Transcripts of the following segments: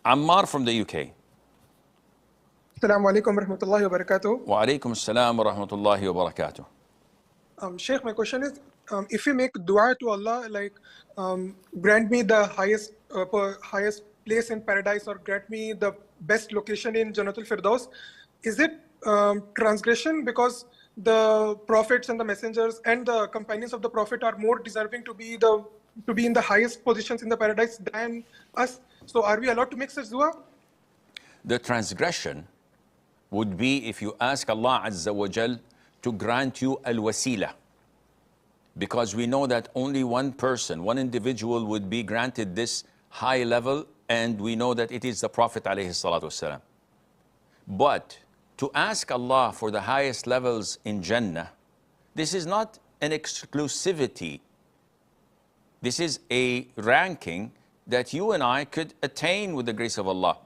Ammar from the UK. Assalamu alaikum wa rahmatullahi wa barakatuh. Wa alaikum assalam wa rahmatullahi wa barakatuh. Sheikh, my question is, if we make dua to Allah, like grant me the highest place in paradise, or grant me the best location in Jannatul Firdaus, is it transgression because the prophets and the messengers and the companions of the prophet are more deserving to be in the highest positions in the paradise than us? So are we allowed to make such dua? The transgression would be if you ask Allah Azza wa Jal to grant you al-wasila. Because we know that only one person, one individual would be granted this high level, and we know that it is the Prophet alayhi salatu wasalam. But to ask Allah for the highest levels in Jannah, this is not an exclusivity. This is a ranking that you and I could attain with the grace of Allah.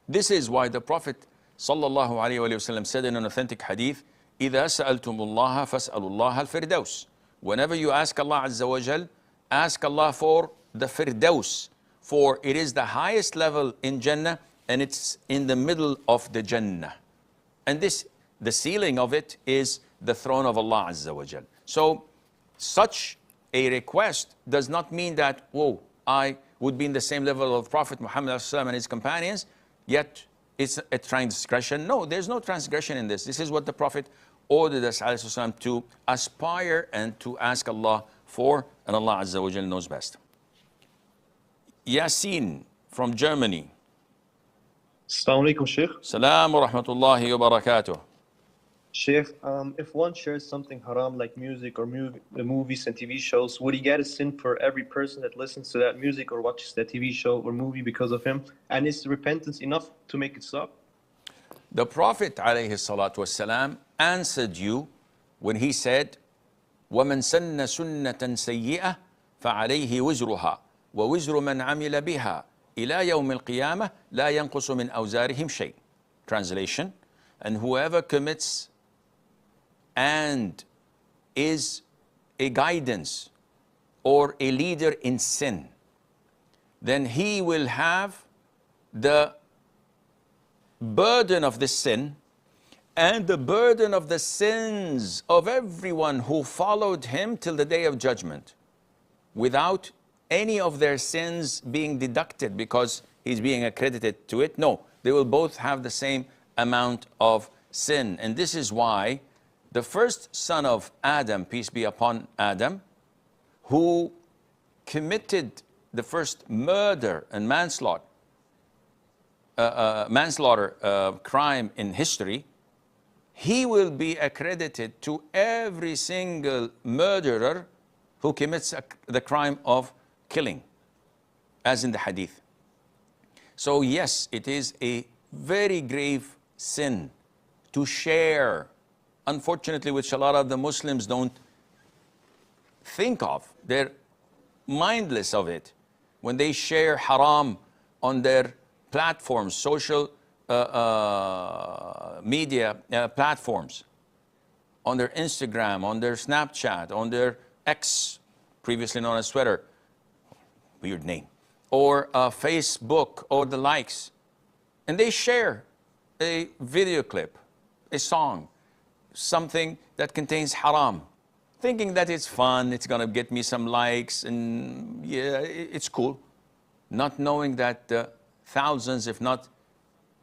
This is why the Prophet sallallahu alayhi wa sallam said in an authentic hadith, إِذَا سَأَلْتُمُ اللَّهَ فَاسْأَلُوا اللَّهَ الْفِرْدَوْسِ. Whenever you ask Allah Azza wa Jal, ask Allah for the Firdaus, for it is the highest level in Jannah, and it's in the middle of the Jannah. And this, the ceiling of it is the throne of Allah Azza wa Jal. So such a request does not mean that, whoa, I would be in the same level of Prophet Muhammad and his companions, yet it's a transgression. No, there's no transgression in this. This is what the Prophet ordered us to aspire and to ask Allah for, and Allah Azza wa Jal knows best. Yasin from Germany. Assalamu alaikum, Sheikh. Salam wa rahmatullahi wa barakatuh. Sheikh, if one shares something haram like music or movies and TV shows, would he get a sin for every person that listens to that music or watches that TV show or movie because of him? And is repentance enough to make it stop? The Prophet alayhi salatu wasalam answered you when he said, وَمَنْ سَنَّ سُنَّةً سَيِّئَةً فَعَلَيْهِ وِزْرُهَا وَوِزْرُ مَنْ عَمِلَ بِهَا إِلَى يَوْمِ الْقِيَامَةِ لَا يَنْقُصُ مِنْ أَوْزَارِهِمْ شَيْءٍ. Translation: and whoever commits and is a guidance or a leader in sin, then he will have the burden of the sin and the burden of the sins of everyone who followed him till the day of judgment, without any of their sins being deducted because he's being accredited to it. No, they will both have the same amount of sin. And this is why the first son of Adam, peace be upon Adam, who committed the first murder and manslaughter crime in history, he will be accredited to every single murderer who commits the crime of killing, as in the hadith. So yes, it is a very grave sin to share, unfortunately, which a lot of the Muslims don't think of. They're mindless of it. When they share haram on their platforms, social media platforms, on their Instagram, on their Snapchat, on their X, previously known as Twitter, weird name, or Facebook, or the likes, and they share a video clip, a song, something that contains haram, thinking that it's fun, it's gonna get me some likes, and yeah, it's cool, not knowing that thousands, if not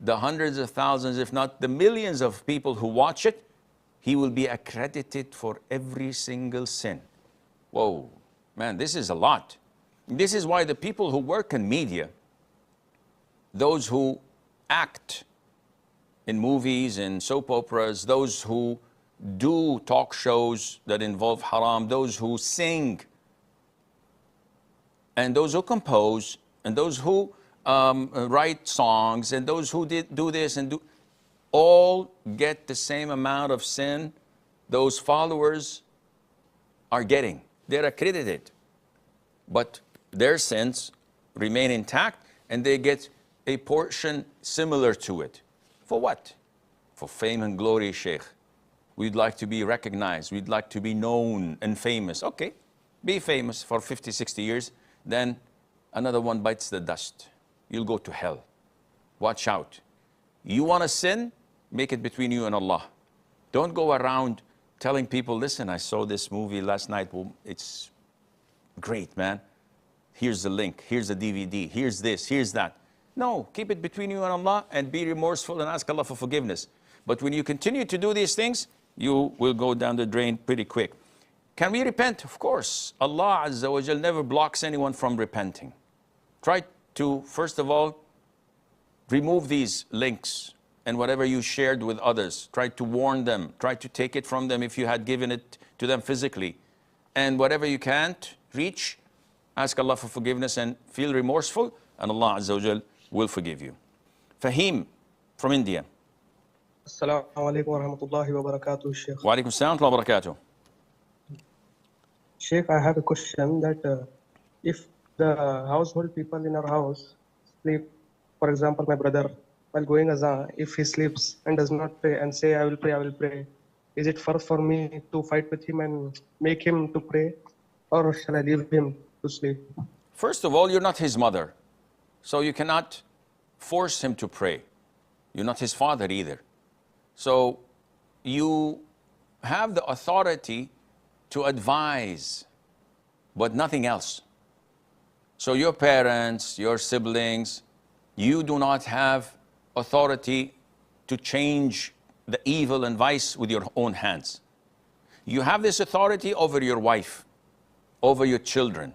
the hundreds of thousands, if not the millions of people who watch it, he will be accredited for every single sin. Whoa, man, this is a lot. This is why the people who work in media, those who act in movies and soap operas, those who do talk shows that involve haram, those who sing, and those who compose, and those who write songs, and those who do this and do, all get the same amount of sin those followers are getting. They're accredited, but their sins remain intact, and they get a portion similar to it. For what? For fame and glory, Sheikh. We'd like to be recognized. We'd like to be known and famous. Okay, be famous for 50, 60 years, then another one bites the dust. you'll go to hell. Watch out. You want to sin? Make it between you and Allah. Don't go around telling people, listen, I saw this movie last night. Well, it's great, man. Here's the link. Here's the DVD. Here's this. Here's that. No, keep it between you and Allah and be remorseful and ask Allah for forgiveness. But when you continue to do these things, you will go down the drain pretty quick. Can we repent? Of course. Allah Azza wa Jal never blocks anyone from repenting. Try to, first of all, remove these links and whatever you shared with others. Try to warn them. Try to take it from them if you had given it to them physically. And whatever you can't reach, ask Allah for forgiveness and feel remorseful, and Allah Azza wa Jal will forgive you. Fahim from India. Assalamu alaikum wa rahmatullahi wa barakatuh, Sheikh. Wa alaikum assalam wa barakatuh. Sheikh, I have a question that if the household people in our house sleep, for example, my brother, while going azan, if he sleeps and does not pray and say, I will pray, is it fair for me to fight with him and make him to pray, or shall I leave him to sleep? First of all, you're not his mother, so you cannot force him to pray. You're not his father either. So you have the authority to advise, but nothing else. So your parents, your siblings, you do not have authority to change the evil and vice with your own hands. You have this authority over your wife, over your children.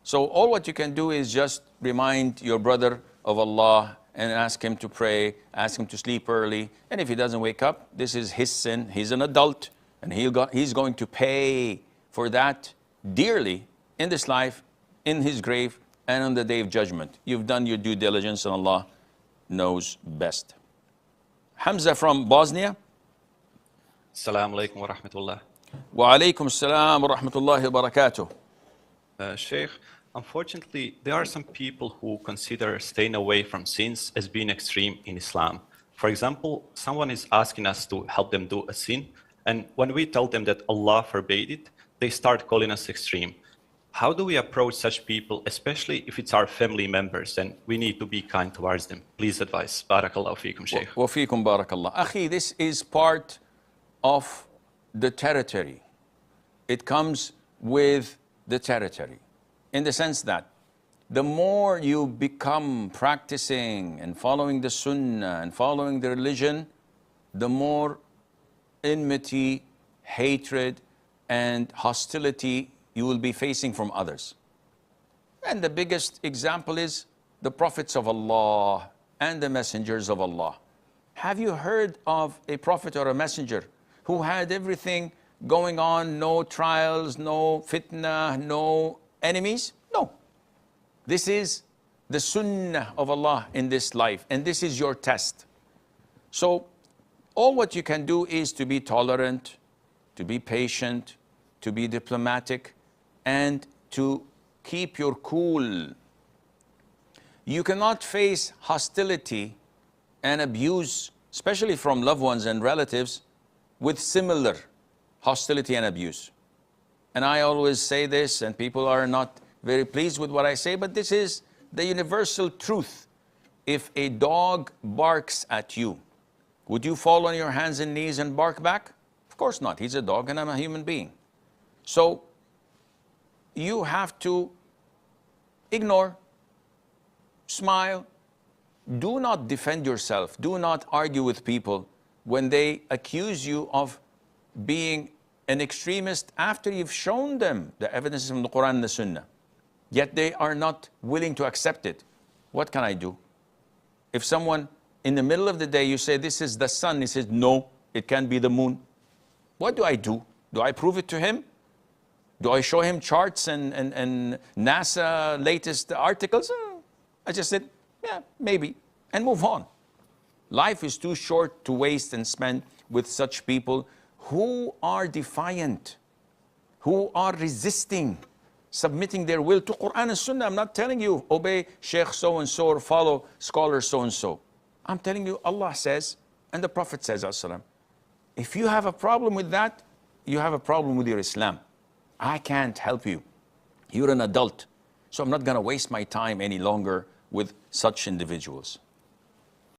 So all what you can do is just remind your brother of Allah and ask him to pray, ask him to sleep early. And if he doesn't wake up, this is his sin. He's an adult, and he's going to pay for that dearly in this life, in his grave, and on the day of judgment. You've done your due diligence, and Allah knows best. Hamza from Bosnia. Assalamu alaikum wa rahmatullah. Wa alaikum assalam wa rahmatullahi wa barakatuh. Sheikh, unfortunately, there are some people who consider staying away from sins as being extreme in Islam. For example, someone is asking us to help them do a sin, and when we tell them that Allah forbade it, they start calling us extreme. How do we approach such people, especially if it's our family members, and we need to be kind towards them? Please advise. Barakallahu feekum, Sheikh. Wa feekum barakallah. Akhi, this is part of the territory. It comes with the territory, in the sense that the more you become practicing and following the sunnah and following the religion, the more enmity, hatred, and hostility you will be facing from others. And the biggest example is the prophets of Allah and the messengers of Allah. Have you heard of a prophet or a messenger who had everything going on, no trials, no fitna, no enemies? No. This is the sunnah of Allah in this life, and this is your test. So all what you can do is to be tolerant, to be patient, to be diplomatic, and to keep your cool. You cannot face hostility and abuse, especially from loved ones and relatives, with similar hostility and abuse. And I always say this, and people are not very pleased with what I say, but this is the universal truth. If a dog barks at you, would you fall on your hands and knees and bark back? Of course not. He's a dog and I'm a human being. So you have to ignore, smile. Do not defend yourself. Do not argue with people when they accuse you of being an extremist after you've shown them the evidences from the Quran and the Sunnah. Yet they are not willing to accept it. What can I do? If someone in the middle of the day you say this is the sun, he says no, it can't be the moon. What do? Do I prove it to him? Do I show him charts and NASA latest articles? I just said, yeah, maybe, and move on. Life is too short to waste and spend with such people who are defiant, who are resisting, submitting their will to Quran and Sunnah. I'm not telling you, obey Sheikh so-and-so or follow scholar so-and-so. I'm telling you, Allah says, and the Prophet says, as-salam, if you have a problem with that, you have a problem with your Islam. I can't help you. You're an adult. So I'm not going to waste my time any longer with such individuals?